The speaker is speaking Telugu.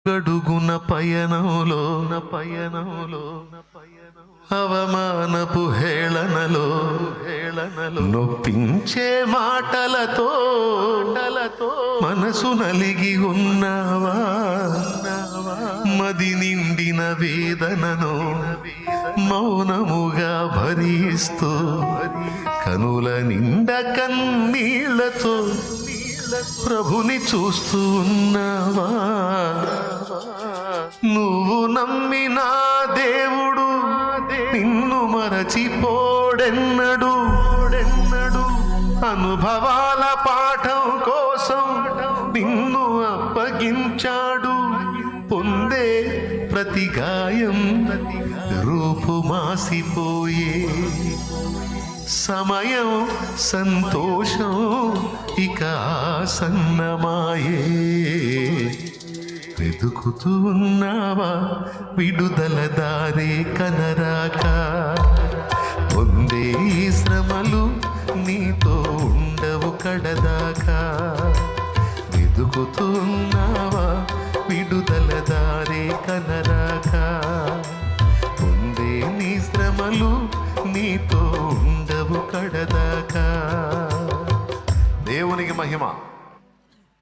గడుగున పయనంలో అవమానపు హేళనలో నొప్పించే మాటలతో మనసు నలిగి ఉన్నావా? మది నిండిన వేదనను మౌనముగా భరిస్తూ కనుల నిండ కన్నీళ్లతో ప్రభుని చూస్తూ ఉన్నావా? నువ్వు నమ్మిన దేవుడు నిన్ను మరచిపోడెన్నడు. అనుభవాల పాఠం కోసం నిన్ను అప్పగించాడు. పొందే ప్రతి గాయం రూపు మాసిపోయే సమయం సంతోషం ఇక ఆసన్నమాయే. వెతుకుతూ ఉన్నావా విడుదల దారే కనరాక? పొందే శ్రమలు నీతో ఉండవు కడదాకా. వెతుకుతూ ఉన్నావా విడుదల దారే కనరాక? పొందే నీ శ్రమలు నీతో ఉండవు కడదాకా. దేవునికి మహిమ.